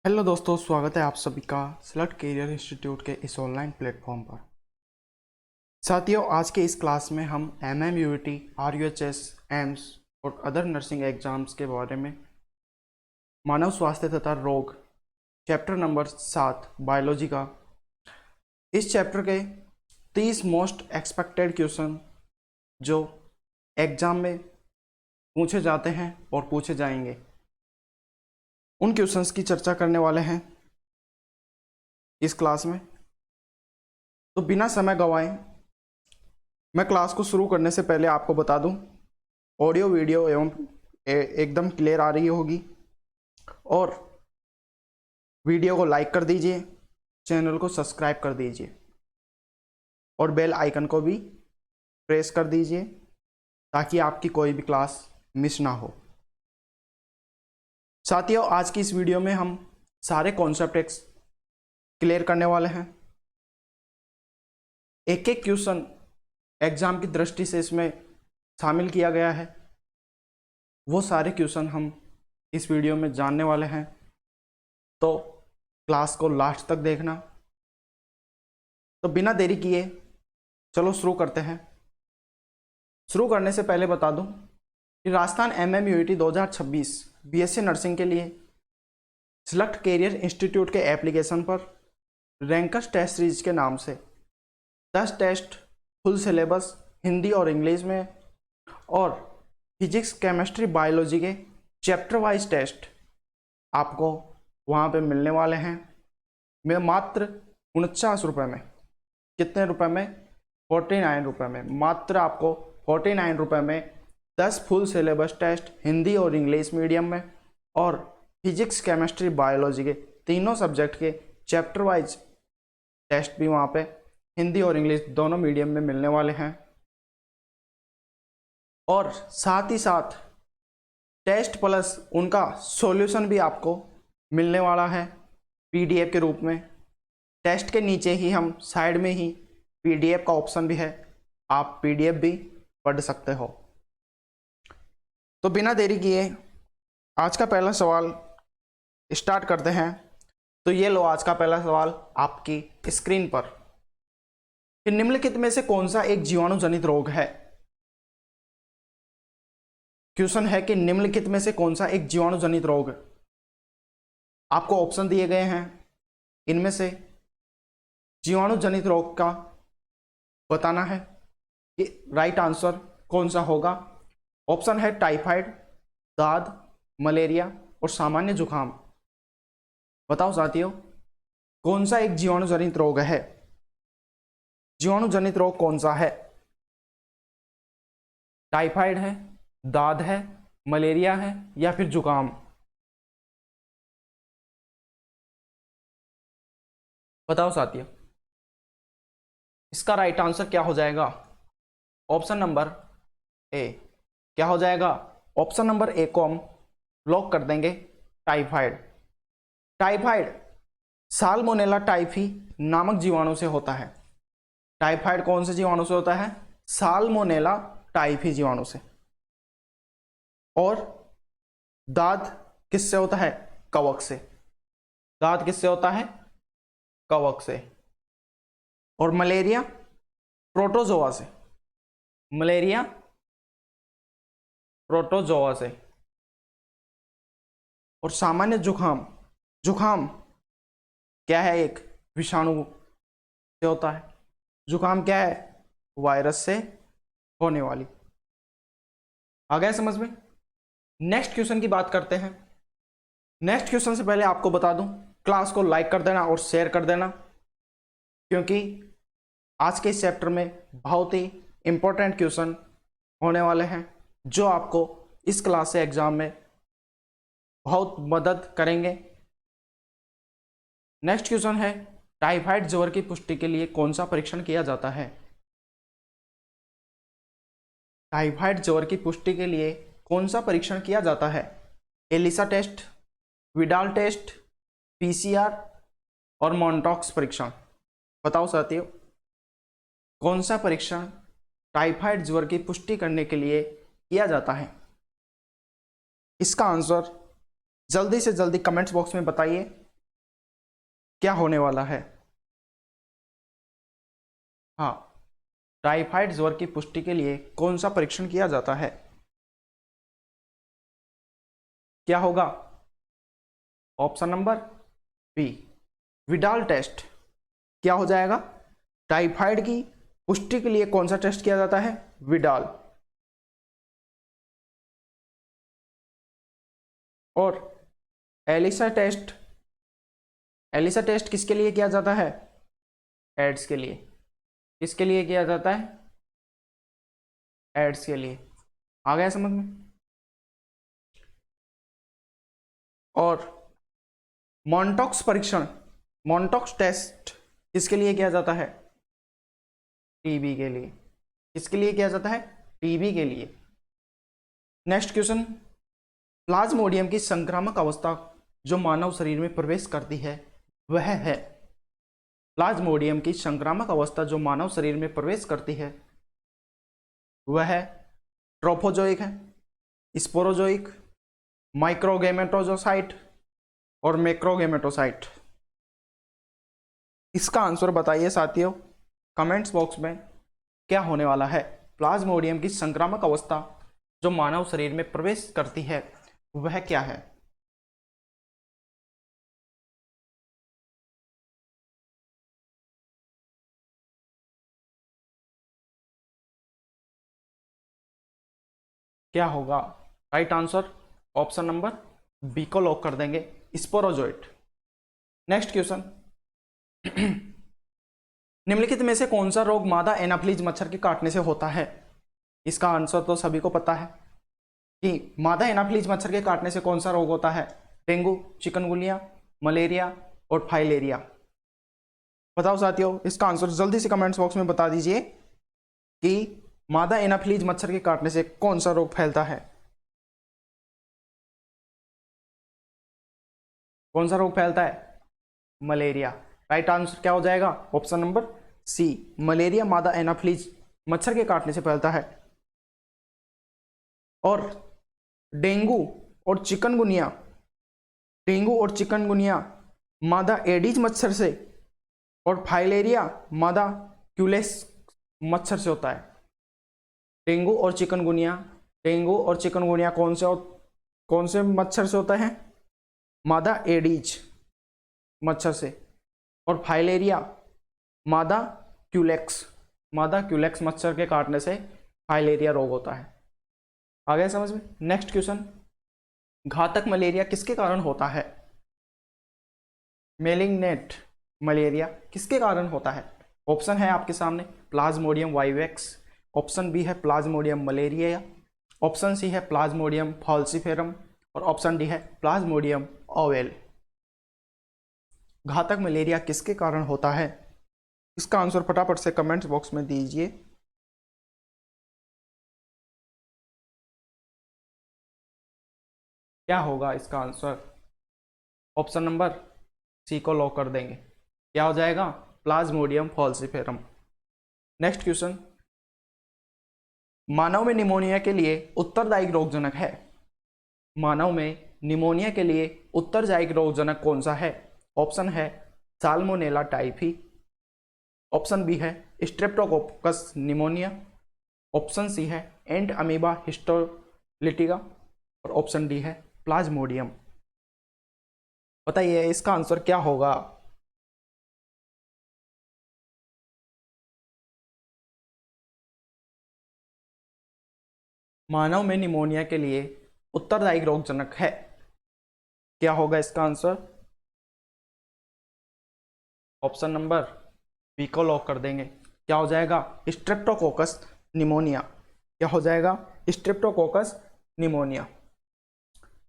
Hello दोस्तों, स्वागत है आप सभी का सेलेक्ट कैरियर इंस्टीट्यूट के इस ऑनलाइन प्लेटफॉर्म पर। साथियों, आज के इस क्लास में हम MMUET, RUHS, एम्स और अदर नर्सिंग एग्जाम्स के बारे में मानव स्वास्थ्य तथा रोग चैप्टर नंबर 7 बायोलॉजी का इस चैप्टर के 30 मोस्ट एक्सपेक्टेड क्वेश्चन जो एग्जाम में पूछे जाते हैं और पूछे जाएंगे, उन क्वेश्चंस की चर्चा करने वाले हैं इस क्लास में। तो बिना समय गंवाए मैं क्लास को शुरू करने से पहले आपको बता दूं, ऑडियो वीडियो एवं एकदम क्लियर आ रही होगी और वीडियो को लाइक कर दीजिए, चैनल को सब्सक्राइब कर दीजिए और बेल आइकन को भी प्रेस कर दीजिए ताकि आपकी कोई भी क्लास मिस ना हो। साथियों, आज की इस वीडियो में हम सारे कॉन्सेप्ट क्लियर करने वाले हैं। एक एक क्वेश्चन एग्जाम की दृष्टि से इसमें शामिल किया गया है, वो सारे क्वेश्चन हम इस वीडियो में जानने वाले हैं, तो क्लास को लास्ट तक देखना। तो बिना देरी किए चलो शुरू करते हैं। शुरू करने से पहले बता दूं कि राजस्थान MMUET 2026 BSc नर्सिंग के लिए सेलेक्ट कैरियर इंस्टीट्यूट के एप्लीकेशन पर रैंकर्स टेस्ट सीरीज के नाम से 10 टेस्ट फुल सिलेबस हिंदी और इंग्लिश में और फिजिक्स, केमिस्ट्री, बायोलॉजी के चैप्टर वाइज टेस्ट आपको वहाँ पे मिलने वाले हैं। मैं मात्र 49 रुपये में, कितने रुपए में? 49 रुपये में, मात्र आपको 49 रुपये में 10 फुल सिलेबस टेस्ट हिंदी और इंग्लिश मीडियम में और फिजिक्स, केमिस्ट्री, बायोलॉजी के तीनों सब्जेक्ट के चैप्टर वाइज टेस्ट भी वहाँ पे हिंदी और इंग्लिश दोनों मीडियम में मिलने वाले हैं। और साथ ही साथ टेस्ट प्लस उनका सॉल्यूशन भी आपको मिलने वाला है PDF के रूप में। टेस्ट के नीचे ही हम साइड में ही PDF का ऑप्शन भी है, आप PDF भी पढ़ सकते हो। तो बिना देरी किए आज का पहला सवाल स्टार्ट करते हैं। तो ये लो आज का पहला सवाल आपकी स्क्रीन पर कि निम्नलिखित में से कौन सा एक जीवाणु जनित रोग है। क्वेश्चन है कि निम्नलिखित में से कौन सा एक जीवाणु जनित रोग। आपको ऑप्शन दिए गए हैं, इनमें से जीवाणु जनित रोग का बताना है कि राइट आंसर कौन सा होगा। ऑप्शन है टाइफाइड, दाद, मलेरिया और सामान्य जुकाम। बताओ साथियों, कौन सा एक जीवाणु जनित रोग है? जीवाणु जनित रोग कौन सा है? टाइफाइड है, दाद है, मलेरिया है या फिर जुकाम? बताओ साथियों, इसका राइट आंसर क्या हो जाएगा? Option number A. क्या हो जाएगा? ऑप्शन नंबर ए को हम लॉक कर देंगे, टाइफाइड। टाइफाइड साल्मोनेला टाइफी नामक जीवाणु से होता है। टाइफाइड कौन से जीवाणु से होता है? साल्मोनेला टाइफी जीवाणु से। और दाद किससे होता है? कवक से। दाद किससे होता है? कवक से। और मलेरिया प्रोटोजोआ से। मलेरिया प्रोटोजोआ से। और सामान्य जुखाम, जुखाम क्या है? एक विषाणु से होता है। जुखाम क्या है? वायरस से होने वाली। आ गया समझ में? नेक्स्ट क्वेश्चन की बात करते हैं। नेक्स्ट क्वेश्चन से पहले आपको बता दूं, क्लास को लाइक कर देना और शेयर कर देना, क्योंकि आज के इस चैप्टर में बहुत ही इंपॉर्टेंट क्वेश्चन होने वाले हैं जो आपको इस क्लास से एग्जाम में बहुत मदद करेंगे। नेक्स्ट क्वेश्चन है, टाइफाइड ज्वर की पुष्टि के लिए कौन सा परीक्षण किया जाता है? टाइफाइड ज्वर की पुष्टि के लिए कौन सा परीक्षण किया जाता है? ELISA test, Widal test, PCR और मॉन्टॉक्स परीक्षण। बताओ साथियों, कौन सा परीक्षण टाइफाइड ज्वर की पुष्टि करने के लिए किया जाता है? इसका आंसर जल्दी से जल्दी कमेंट्स बॉक्स में बताइए क्या होने वाला है? हाँ, टाइफाइड ज्वर की पुष्टि के लिए कौन सा परीक्षण किया जाता है? क्या होगा? Option number B, Widal test. क्या हो जाएगा? टाइफाइड की पुष्टि के लिए कौन सा टेस्ट किया जाता है? विडाल। और एलिसा टेस्ट, एलिसा टेस्ट किसके लिए किया जाता है? एड्स के लिए। किसके लिए किया जाता है? एड्स के लिए। आ गया समझ में? और मॉन्टॉक्स परीक्षण, मॉन्टॉक्स टेस्ट किसके लिए किया जाता है? टीबी के लिए। किसके लिए किया जाता है? टीबी के लिए। नेक्स्ट क्वेश्चन, प्लाज्मोडियम की संक्रामक अवस्था जो मानव शरीर में प्रवेश करती है वह है? प्लाज्मोडियम की संक्रामक अवस्था जो मानव शरीर में प्रवेश करती है वह है ट्रोफोजोइक है, स्पोरोजोइक, माइक्रोगेमेटोजोसाइट और मैक्रोगेमेटोसाइट। इसका आंसर बताइए साथियों कमेंट्स बॉक्स में। क्या होने वाला है? प्लाज्मोडियम की संक्रामक अवस्था जो मानव शरीर में प्रवेश करती है वह क्या है? क्या होगा right answer? Option number B को लॉक कर देंगे, स्पोरोजोइट। नेक्स्ट क्वेश्चन, निम्नलिखित में से कौन सा रोग मादा एनाफ्लीज मच्छर के काटने से होता है? इसका आंसर तो सभी को पता है कि मादा एनाफ्लीज मच्छर के काटने से कौन सा रोग होता है? डेंगू, चिकनगुनिया, मलेरिया और फाइलेरिया। बताओ साथियों इसका आंसर जल्दी से कमेंट्स बॉक्स में बता दीजिए कि मादा एनाफ्लीज मच्छर के काटने से कौन सा रोग फैलता है? कौन सा रोग फैलता है? मलेरिया। राइट आंसर क्या हो जाएगा? ऑप्शन नंबर सी, मलेरिया मादा एनाफ्लीज मच्छर के काटने से फैलता है। और डेंगू और चिकनगुनिया, डेंगू और चिकनगुनिया मादा एडीज मच्छर से, और फाइलेरिया मादा क्यूलेक्स मच्छर से होता है। डेंगू और चिकनगुनिया, डेंगू और चिकनगुनिया कौन से मच्छर से होता है? मादा एडीज मच्छर से। और फाइलेरिया मादा क्यूलेक्स, मादा क्यूलेक्स मच्छर के काटने से फाइलेरिया रोग होता है। आ गया समझ में? नेक्स्ट क्वेश्चन, घातक मलेरिया किसके कारण होता है? मेलिग्नेंट मलेरिया किसके कारण होता है? ऑप्शन है आपके सामने, प्लाज्मोडियम वाइवेक्स, ऑप्शन बी है प्लाज्मोडियम मलेरिया, ऑप्शन सी है प्लाज्मोडियम फॉल्सिफेरम और ऑप्शन डी है प्लाज्मोडियम ओवेल। घातक मलेरिया किसके कारण होता है? इसका आंसर फटाफट से कमेंट्स बॉक्स में दीजिए। क्या होगा इसका आंसर? ऑप्शन नंबर सी को लॉक कर देंगे। क्या हो जाएगा? प्लाज्मोडियम फॉल्सिफेरम। नेक्स्ट क्वेश्चन, मानव में निमोनिया के लिए उत्तरदायी रोगजनक है? मानव में निमोनिया के लिए उत्तरदायी रोगजनक कौन सा है? ऑप्शन है साल्मोनेला टाइफी, ऑप्शन बी है स्ट्रेप्टोकोकस निमोनिया, ऑप्शन सी है एंड अमीबा हिस्टोलिटिका और ऑप्शन डी है प्लाज्मोडियम। बताइए इसका आंसर क्या होगा? मानव में निमोनिया के लिए उत्तरदायी रोगजनक है, क्या होगा इसका आंसर? ऑप्शन नंबर बी को लॉक कर देंगे। क्या हो जाएगा? Streptococcus pneumonia. क्या हो जाएगा? Streptococcus pneumonia.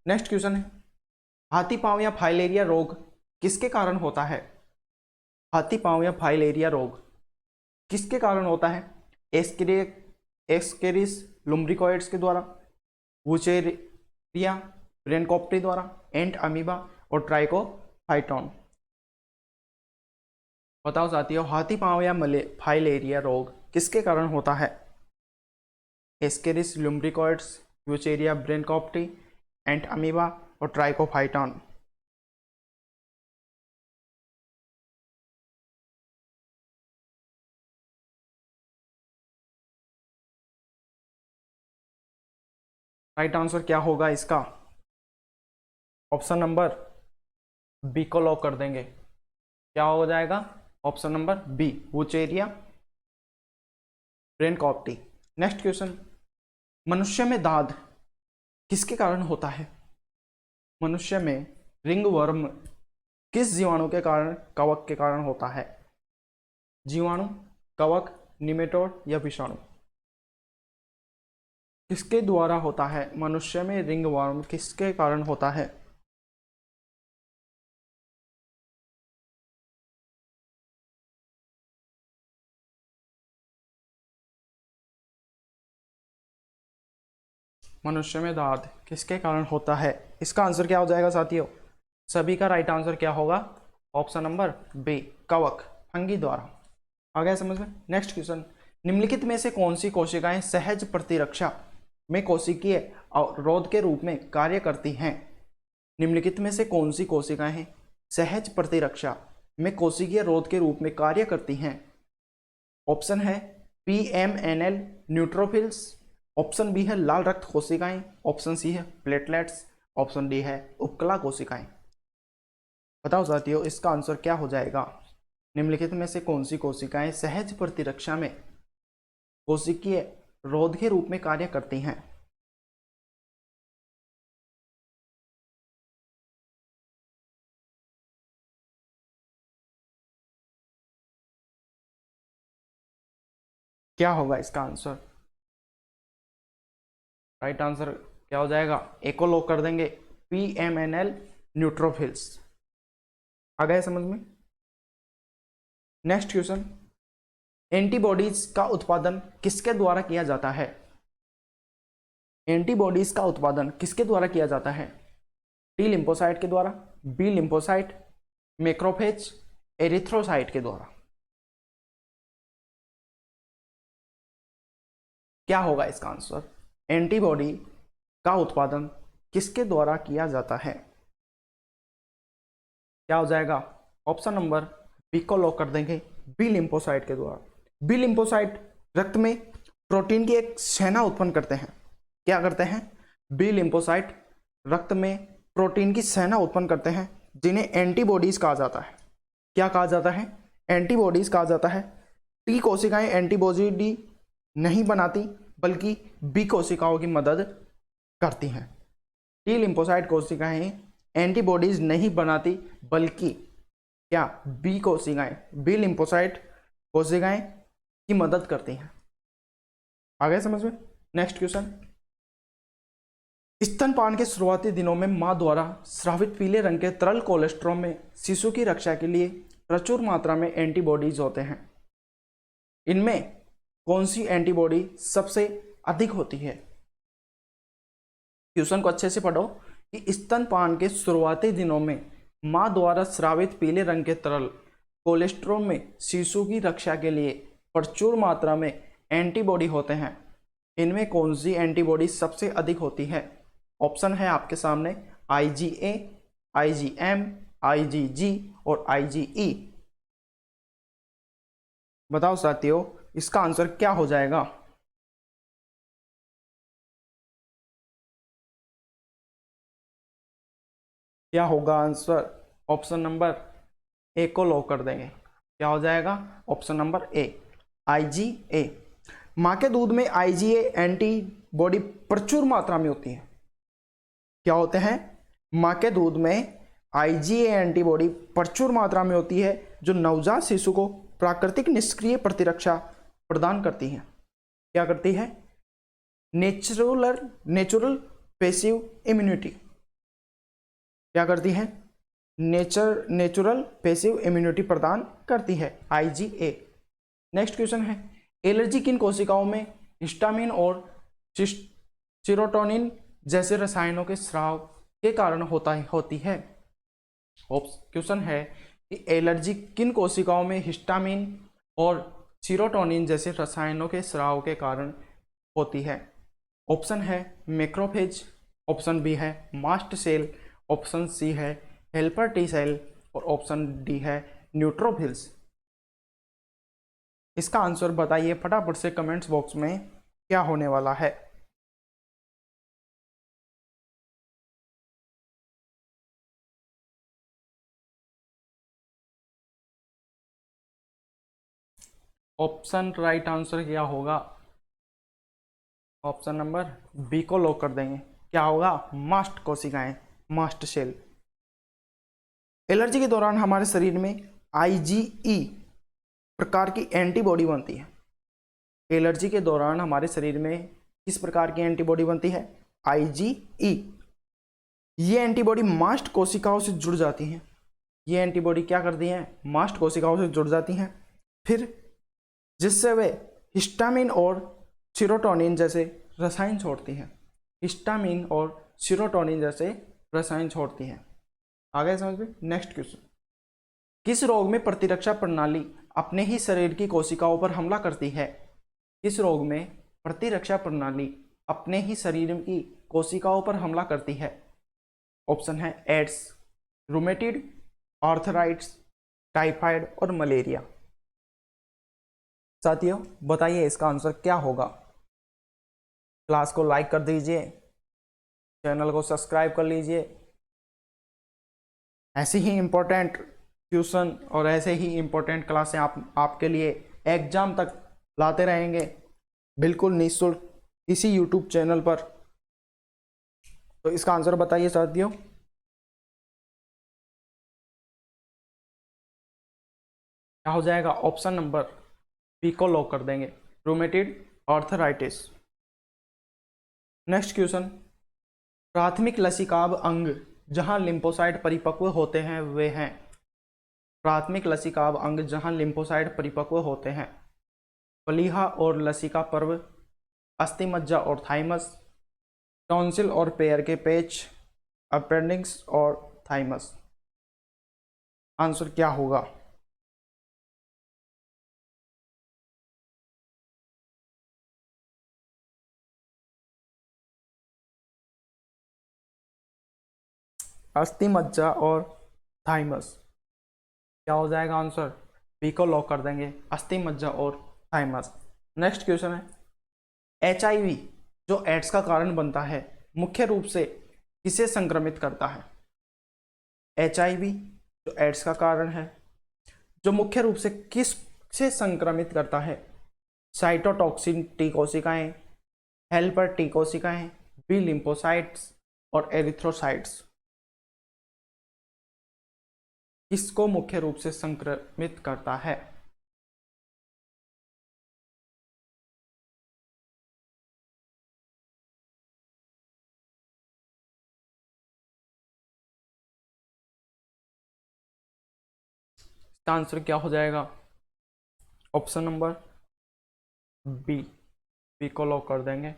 नेक्स्ट क्वेश्चन है, हाथी पांव या फाइलेरिया रोग किसके कारण होता है? हाथी पांव या फाइलेरिया रोग किसके कारण होता है? एस्केरिस लुम्ब्रिकोइड्स के द्वारा, वुचेरिया ब्रेनकोप्टी द्वारा, एंट अमीबा और ट्राइकोफाइटोन। बताओ साथियों हाथी पांव या फाइलेरिया रोग किसके कारण होता है? Ascaris lumbricoides, Wuchereria bancrofti, Entamoeba और ट्राइकोफाइटोन। राइट आंसर क्या होगा इसका? ऑप्शन नंबर बी को लॉक कर देंगे। क्या हो जाएगा? Option number B, Wuchereria bancrofti. Next question, मनुष्य में दाद किसके कारण होता है? मनुष्य में रिंगवर्म किस जीवाणु के कारण, कवक के कारण होता है? जीवाणु, कवक, निमेटोड या विषाणु? किसके द्वारा होता है? मनुष्य में रिंगवर्म किसके कारण होता है? मनुष्य में दाद किसके कारण होता है? इसका आंसर क्या हो जाएगा साथियों? सभी का राइट आंसर क्या होगा? ऑप्शन नंबर बी, कवक, फंगी द्वारा। आ गया समझ में? नेक्स्ट क्वेश्चन, निम्नलिखित में से कौन सी कोशिकाएं सहज प्रतिरक्षा में कोशिकीय अवरोध के रूप में कार्य करती हैं? निम्नलिखित में से कौन सी कोशिकाएं सहज प्रतिरक्षा में कोशिकीय रोध के रूप में कार्य करती हैं? ऑप्शन है PMNL न्यूट्रोफिल्स, ऑप्शन बी है लाल रक्त कोशिकाएं, ऑप्शन सी है प्लेटलेट्स, ऑप्शन डी है उपकला कोशिकाएं। बताओ साथियों इसका आंसर क्या हो जाएगा? निम्नलिखित में से कौन सी कोशिकाएं सहज प्रतिरक्षा में कोशिकीय रोध के रूप में कार्य करती हैं? क्या होगा इसका आंसर? राइट आंसर क्या हो जाएगा? ए को लॉक कर देंगे, PMNL न्यूट्रोफिल्स। आ गया समझ में? नेक्स्ट क्वेश्चन, एंटीबॉडीज का उत्पादन किसके द्वारा किया जाता है? एंटीबॉडीज का उत्पादन किसके द्वारा किया जाता है? टी लिम्फोसाइट के द्वारा, बी लिम्फोसाइट, मैक्रोफेज, एरिथ्रोसाइट के द्वारा? क्या होगा इसका आंसर? एंटीबॉडी का उत्पादन किसके द्वारा किया जाता है? क्या हो जाएगा? ऑप्शन नंबर बी को लॉक कर देंगे, बी लिम्फोसाइट के द्वारा। बी लिम्फोसाइट रक्त में प्रोटीन की एक सेना उत्पन्न करते हैं। क्या करते हैं? बी लिम्फोसाइट रक्त में प्रोटीन की सेना उत्पन्न करते हैं जिन्हें एंटीबॉडीज कहा जाता है। क्या कहा जाता है? एंटीबॉडीज कहा जाता है। टी कोशिकाएं एंटीबॉडी नहीं बनाती बल्कि बी कोशिकाओं की मदद करती हैं। टी लिम्फोसाइट कोशिकाएं एंटीबॉडीज नहीं बनाती बल्कि क्या, बी कोशिकाएं, बी लिम्फोसाइट कोशिकाएं की मदद करती हैं। आ गए समझ में? नेक्स्ट क्वेश्चन, स्तनपान के शुरुआती दिनों में मां द्वारा स्रावित पीले रंग के तरल कोलेस्ट्रॉल में शिशु की रक्षा के लिए प्रचुर मात्रा में एंटीबॉडीज होते हैं। इनमें कौन सी एंटीबॉडी सबसे अधिक होती है? क्वेश्चन को अच्छे से पढ़ो कि स्तनपान के शुरुआती दिनों में मां द्वारा स्रावित पीले रंग के तरल कोलेस्ट्रॉल में शिशु की रक्षा के लिए प्रचुर मात्रा में एंटीबॉडी होते हैं। इनमें कौन सी एंटीबॉडी सबसे अधिक होती है? ऑप्शन है आपके सामने IgA, IgM, IgG और IgE। बताओ साथियों इसका आंसर क्या हो जाएगा? क्या होगा आंसर? ऑप्शन नंबर ए को लॉक कर देंगे। क्या हो जाएगा? Option number A, IgA। मां के दूध में IgA एंटीबॉडी प्रचुर मात्रा में होती है। क्या होते हैं? मां के दूध में IgA एंटीबॉडी प्रचुर मात्रा में होती है जो नवजात शिशु को प्राकृतिक निष्क्रिय प्रतिरक्षा प्रदान करती है। क्या करती है? Natural passive immunity. क्या करती है? नेचुरल पैसिव इम्यूनिटी प्रदान करती है, IgA। नेक्स्ट क्वेश्चन है, एलर्जी किन कोशिकाओं में हिस्टामिन और सीरोटोनिन जैसे रसायनों के स्राव के कारण होती है? क्वेश्चन है कि एलर्जी किन कोशिकाओं में हिस्टामिन और सीरोटोनिन जैसे रसायनों के स्राव के कारण होती है? ऑप्शन है मैक्रोफेज, ऑप्शन बी है मास्ट सेल, ऑप्शन सी है हेल्पर टी सेल और ऑप्शन डी है न्यूट्रोफिल्स। इसका आंसर बताइए फटाफट से कमेंट्स बॉक्स में, क्या होने वाला है? ऑप्शन राइट आंसर क्या होगा? ऑप्शन नंबर बी को लॉक कर देंगे। क्या होगा? मास्ट कोशिकाएं, मास्ट सेल। एलर्जी के दौरान हमारे शरीर में आईजीई प्रकार की एंटीबॉडी बनती है। एलर्जी के दौरान हमारे शरीर में किस प्रकार की एंटीबॉडी बनती है? आईजीई। ये एंटीबॉडी मास्ट कोशिकाओं से जुड़ जाती हैं। ये एंटीबॉडी क्या करती हैं? मास्ट कोशिकाओं से जुड़ जाती हैं, फिर जिससे वे हिस्टामिन और सीरोटोनिन जैसे रसायन छोड़ती हैं। हिस्टामिन और सीरोटोनिन जैसे रसायन छोड़ती हैं। आगे समझ में। नेक्स्ट क्वेश्चन, किस रोग में प्रतिरक्षा प्रणाली अपने ही शरीर की कोशिकाओं पर हमला करती है? किस रोग में प्रतिरक्षा प्रणाली अपने ही शरीर की कोशिकाओं पर हमला करती है? ऑप्शन है एड्स, रूमेटिड, आर्थराइट्स, टाइफाइड और मलेरिया। साथियों बताइए इसका आंसर क्या होगा? क्लास को लाइक कर दीजिए, चैनल को सब्सक्राइब कर लीजिए। ऐसी ही इम्पोर्टेंट ट्यूशन और ऐसे ही इम्पोर्टेंट क्लासें आपके लिए एग्जाम तक लाते रहेंगे बिल्कुल निःशुल्क इसी यूट्यूब चैनल पर। तो इसका आंसर बताइए साथियों। क्या हो जाएगा? ऑप्शन नंबर बी को लॉक कर देंगे, रूमेटिड आर्थराइटिस। नेक्स्ट क्वेश्चन, प्राथमिक लसीकाब अंग जहां लिम्फोसाइट परिपक्व होते हैं वे हैं। प्राथमिक लसीकाब अंग जहां लिम्फोसाइट परिपक्व होते हैं। प्लीहा और लसिका पर्व, अस्थिमज्जा और थाइमस, टॉन्सिल और पैर के पेच, अपेंडिक्स और थाइमस। आंसर क्या होगा? अस्थिमज्जा और थाइमस। क्या हो जाएगा आंसर? बी को लॉक कर देंगे, अस्थिमज्जा और थाइमस। नेक्स्ट क्वेश्चन है, एचआईवी जो एड्स का कारण बनता है मुख्य रूप से किसे संक्रमित करता है? एचआईवी जो एड्स का कारण है जो मुख्य रूप से किस से संक्रमित करता है? साइटोटॉक्सिन टी कोशिकाएं, हेल्पर टी कोशिकाएं, बी लिम्फोसाइट्स और एरिथ्रोसाइट्स। किसको मुख्य रूप से संक्रमित करता है? इसका आंसर क्या हो जाएगा? ऑप्शन नंबर बी, बी को लॉक कर देंगे,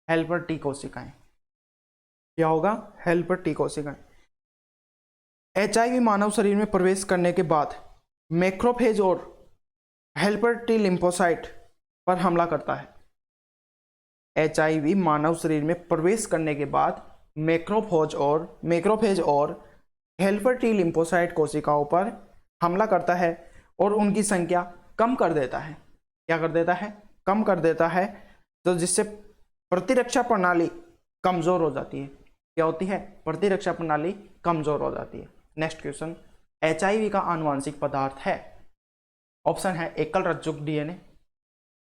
हेल्पर टी कोशिकाएं। क्या होगा? हेल्पर टी कोशिकाएं। एचआईवी मानव शरीर में प्रवेश करने के बाद मैक्रोफेज और हेल्पर टी लिम्फोसाइट पर हमला करता है। एचआईवी मानव शरीर में प्रवेश करने के बाद मैक्रोफेज और हेल्पर टी लिम्फोसाइट कोशिकाओं पर हमला करता है और उनकी संख्या कम कर देता है। क्या कर देता है? कम कर देता है, तो जिससे प्रतिरक्षा प्रणाली कमजोर हो जाती है। क्या होती है? प्रतिरक्षा प्रणाली कमजोर हो जाती है। नेक्स्ट क्वेश्चन, एचआईवी का आनुवांशिक पदार्थ है। ऑप्शन है एकल रज्जुक डीएनए,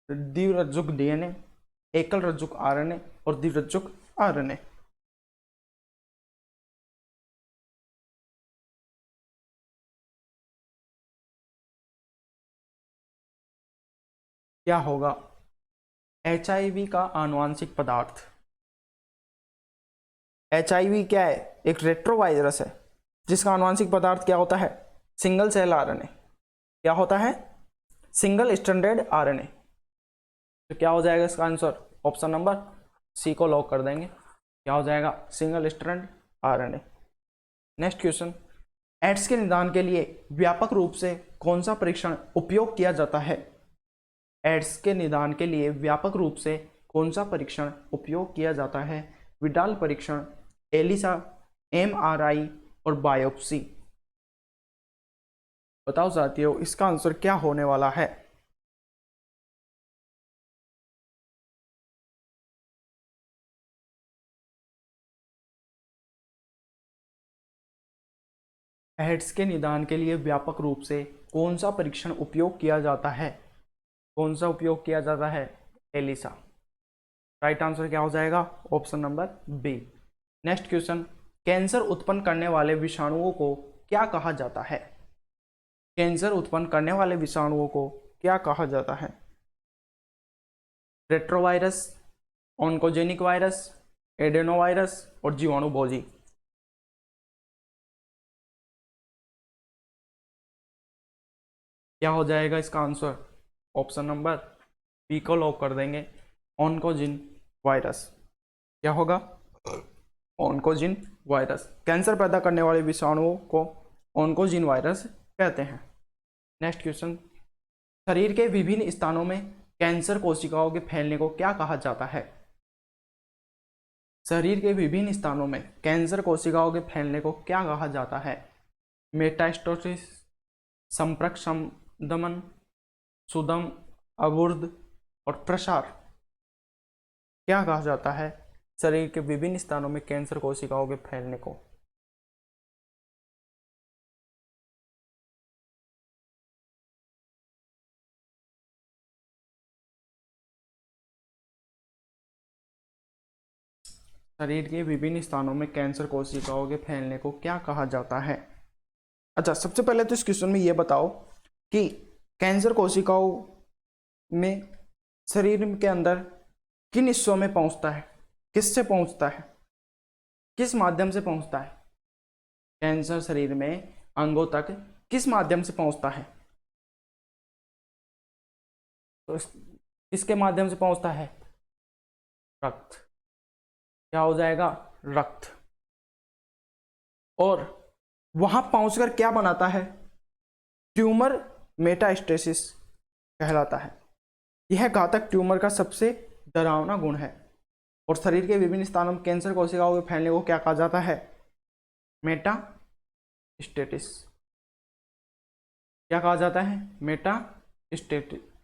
द्विरज्जुक डीएनए, एकल रज्जुक आरएनए और द्विरज्जुक आरएनए। क्या होगा? एचआईवी का आनुवांशिक पदार्थ। एचआईवी क्या है? एक रेट्रोवायरस है जिसका आनुवांशिक पदार्थ क्या होता है? Single cell RNA. क्या होता है? Single stranded RNA. तो क्या हो जाएगा इसका आंसर? ऑप्शन नंबर सी को लॉक कर देंगे। क्या हो जाएगा? Single strand RNA. Next question, AIDS के निदान के लिए व्यापक रूप से कौन सा परीक्षण उपयोग किया जाता है? एड्स के निदान के लिए व्यापक रूप से कौन सा परीक्षण उपयोग किया जाता है? विडाल परीक्षण, एलिसा, एमआरआई और बायोप्सी। बताओ साथियों इसका आंसर क्या होने वाला है? एड्स के निदान के लिए व्यापक रूप से कौन सा परीक्षण उपयोग किया जाता है? कौन सा उपयोग किया जाता है? एलिसा। राइट आंसर क्या हो जाएगा? Option number B. Next question, cancer उत्पन्न करने वाले विषाणुओं को क्या कहा जाता है? कैंसर उत्पन्न करने वाले विषाणुओं को क्या कहा जाता है? रेट्रोवायरस, ऑन्कोजेनिक वायरस, एडेनोवायरस और जीवाणु बोजी। क्या हो जाएगा इसका आंसर? ऑप्शन नंबर बी को लॉक कर देंगे, ऑन्कोजिन वायरस। क्या होगा? ऑन्कोजिन वायरस। कैंसर पैदा करने वाले विषाणुओं को ऑन्कोजिन वायरस कहते हैं। नेक्स्ट क्वेश्चन, शरीर के विभिन्न स्थानों में कैंसर कोशिकाओं के फैलने को क्या कहा जाता है? शरीर के विभिन्न स्थानों में कैंसर कोशिकाओं के फैलने को क्या कहा जाता है? मेटास्टोसिस, संपर्क संदमन, सुदम, अवरुद्ध और प्रसार। क्या कहा जाता है शरीर के विभिन्न स्थानों में कैंसर कोशिकाओं के फैलने को? शरीर के विभिन्न स्थानों में कैंसर कोशिकाओं के फैलने को क्या कहा जाता है? अच्छा, सबसे पहले तो इस क्वेश्चन में ये बताओ कि कैंसर कोशिकाओं में शरीर के अंदर किन हिस्सों में पहुंचता है, किससे पहुंचता है, किस माध्यम से पहुंचता है? कैंसर शरीर में अंगों तक किस माध्यम से पहुंचता है? तो किसके माध्यम से पहुंचता है? रक्त। क्या हो जाएगा? रक्त। और वहां पहुंचकर क्या बनाता है? ट्यूमर मेटास्टेसिस कहलाता है। यह घातक ट्यूमर का सबसे डरावना गुण है। और शरीर के विभिन्न स्थानों में कैंसर कोशिकाओं के फैलने को क्या कहा जाता है? मेटास्टेसिस। क्या कहा जाता है? मेटास्टेसिस।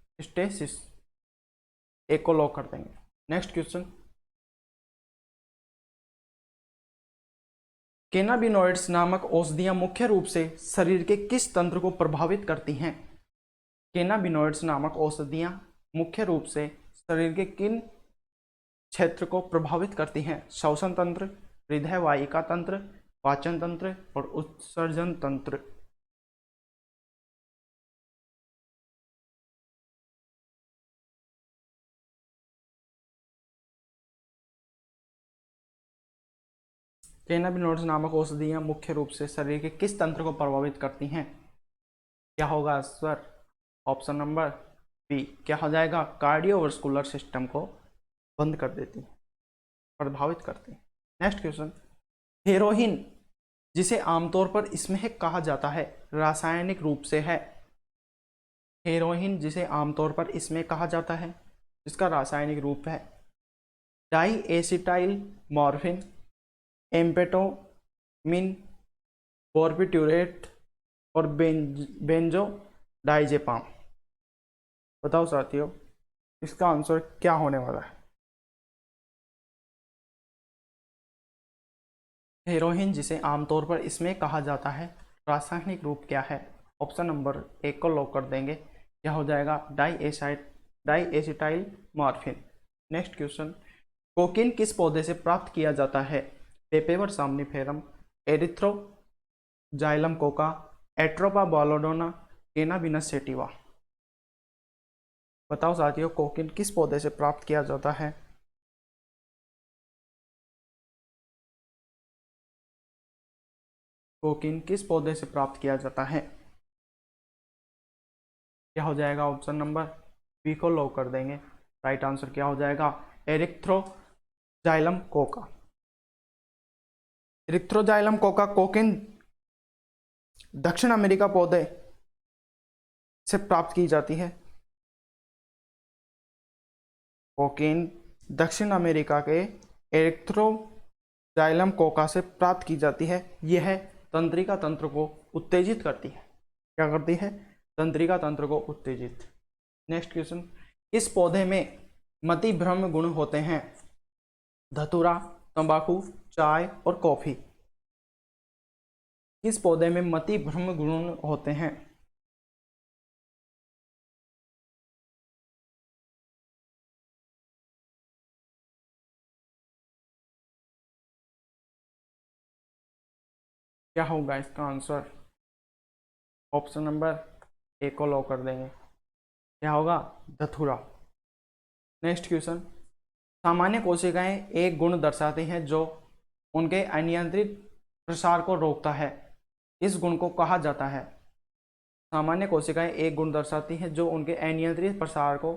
एक को लॉक कर देंगे। नेक्स्ट क्वेश्चन, कैनाबिनॉइड्स नामक औषधियां मुख्य रूप से शरीर के किस तंत्र को प्रभावित करती हैं? कैनाबिनॉइड्स नामक औषधियां मुख्य रूप से शरीर के किन क्षेत्र को प्रभावित करती हैं? श्वसन तंत्र, हृदय वाहिका तंत्र, पाचन तंत्र और उत्सर्जन तंत्र। कैनाबिनॉइड्स नामक औषधियां मुख्य रूप से शरीर के किस तंत्र को प्रभावित करती हैं? क्या होगा आंसर? Option number B. क्या हो जाएगा? कार्डियोवास्कुलर सिस्टम को बंद कर देती है, प्रभावित करती है। नेक्स्ट क्वेश्चन, हेरोइन जिसे आमतौर पर स्मेहक कहा जाता है रासायनिक रूप से है? हेरोइन जिसे आमतौर पर स्मेहक कहा जाता है, इसका रासायनिक रूप है di acetyl morphine, amphetamine, barbiturate और बेंजो डाइजेपाम। बताओ साथियों, इसका आंसर क्या होने वाला है? हेरोइन जिसे आमतौर पर इसमें कहा जाता है रासायनिक रूप क्या है? ऑप्शन नंबर एक को लॉक कर देंगे। क्या हो जाएगा? Die acetyl morphine. Next question, cocaine किस पौधे से प्राप्त किया जाता है? Papaver somniferum, Erythroxylum coca, Atropa belladonna, Cannabis sativa. बताओ साथियों, कोकीन किस पौधे से प्राप्त किया जाता है? कोकीन किस पौधे से प्राप्त किया जाता है? क्या हो जाएगा? ऑप्शन नंबर बी को लॉक कर देंगे। राइट आंसर क्या हो जाएगा? Erythroxylum Coca. Erythroxylum Coca cocaine दक्षिण अमेरिका पौधे से प्राप्त की जाती है। कोकीन दक्षिण अमेरिका के एरिथ्रोजाइलम कोका से प्राप्त की जाती है। यह तंत्रिका तंत्र को उत्तेजित करती है। क्या करती है? तंत्रिका तंत्र को उत्तेजित। नेक्स्ट क्वेश्चन, इस पौधे में मति भ्रम गुण होते हैं? धतूरा, तंबाकू, चाय और कॉफी। किस पौधे में मति भ्रम गुण होते हैं? क्या होगा इसका आंसर? ऑप्शन नंबर ए को लॉक कर देंगे। क्या होगा? धतूरा। नेक्स्ट क्वेश्चन, सामान्य कोशिकाएं एक गुण दर्शाती हैं जो उनके अनियंत्रित प्रसार को रोकता है। इस गुण को कहा जाता है? सामान्य कोशिकाएं एक गुण दर्शाती हैं जो उनके अनियंत्रित प्रसार को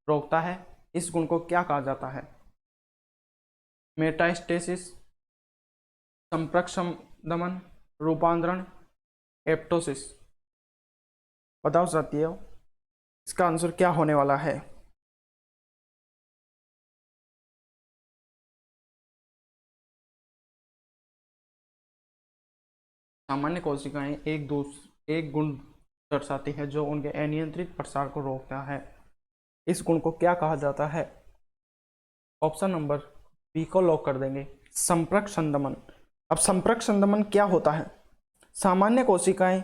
रोकता है। इस गुण को क्या कहा जाता है? मेटास्टेसिस, संपर्क दमन, रूपांतरण, एप्टोसिस। बताओ साथियों, इसका आंसर क्या होने वाला है? सामान्य कोशिकाएं एक गुण दर्शाती है जो उनके अनियंत्रित प्रसार को रोकता है। इस गुण को क्या कहा जाता है? ऑप्शन नंबर बी को लॉक कर देंगे। संपर्क संदमन। अब संपर्क संदमन क्या होता है? सामान्य कोशिकाएं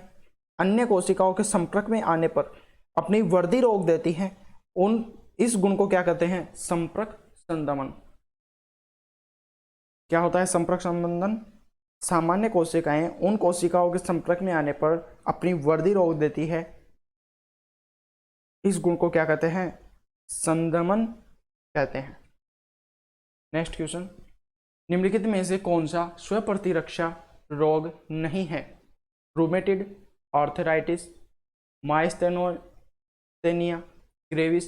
अन्य कोशिकाओं के संपर्क में आने पर अपनी वृद्धि रोक देती हैं। इस गुण को क्या कहते हैं? संपर्क संदमन। क्या होता है संपर्क संबंधन? सामान्य कोशिकाएं उन कोशिकाओं के संपर्क में आने पर अपनी वृद्धि रोक देती है। इस गुण को क्या कहते हैं? संदमन कहते हैं। नेक्स्ट क्वेश्चन, निम्नलिखित में से कौन सा स्वप्रतिरक्षा रोग नहीं है? Rheumatoid, arthritis, myasthenia gravis,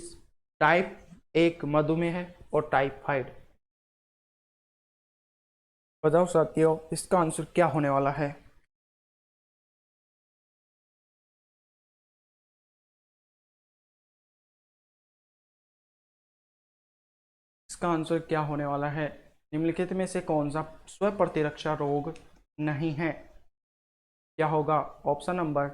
type 1 मधुमेह और टाइफाइड। बताओ साथियों, इसका आंसर क्या होने वाला है? इसका आंसर क्या होने वाला है? निम्नलिखित में से कौन सा स्वप्रतिरक्षा रोग नहीं है? क्या होगा? ऑप्शन नंबर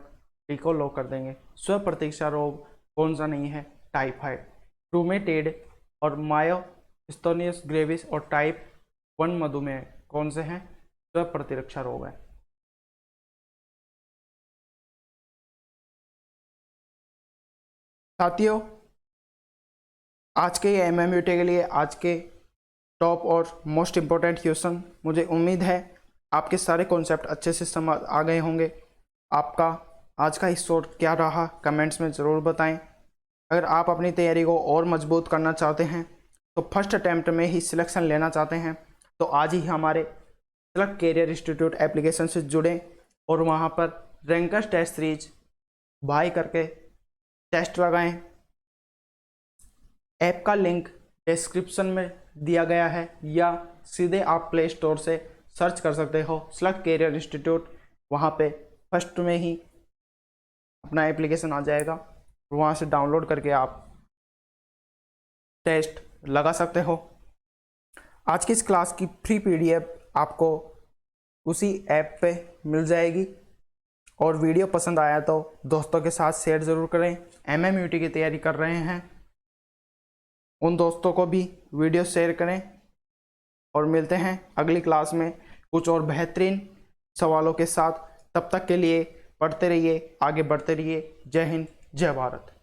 डी को लॉक कर देंगे। स्वप्रतिरक्षा रोग कौन सा नहीं है? टाइफाइड, रूमेटेड और मायोस्थेनियस ग्रेविस और टाइप 1 मधुमेह कौन से हैं? स्वप्रतिरक्षा रोग है। साथियों, आज के एमएमयूटी के लिए आज के टॉप और मोस्ट इम्पोर्टेंट क्वेश्चन, मुझे उम्मीद है आपके सारे कॉन्सेप्ट अच्छे से समझ आ गए होंगे। आपका आज का इस शॉर्ट क्या रहा कमेंट्स में ज़रूर बताएं। अगर आप अपनी तैयारी को और मजबूत करना चाहते हैं तो फर्स्ट अटैम्प्ट में ही सिलेक्शन लेना चाहते हैं तो आज ही हमारे सेलेक्ट कैरियर इंस्टीट्यूट एप्लीकेशन से जुड़ें और वहां पर रैंकर्स टेस्ट सीरीज बाय करके टेस्ट लगाएं। ऐप का लिंक डिस्क्रिप्शन में दिया गया है या सीधे आप प्ले स्टोर से सर्च कर सकते हो सेलेक्ट कैरियर इंस्टीट्यूट। वहाँ पे फर्स्ट में ही अपना एप्लीकेशन आ जाएगा, वहाँ से डाउनलोड करके आप टेस्ट लगा सकते हो। आज की इस क्लास की फ्री पीडीएफ आपको उसी ऐप पे मिल जाएगी। और वीडियो पसंद आया तो दोस्तों के साथ शेयर ज़रूर करें। एमएमयूटी की तैयारी कर रहे हैं उन दोस्तों को भी वीडियो शेयर करें। और मिलते हैं अगली क्लास में कुछ और बेहतरीन सवालों के साथ। तब तक के लिए पढ़ते रहिए, आगे बढ़ते रहिए। जय हिंद, जय भारत।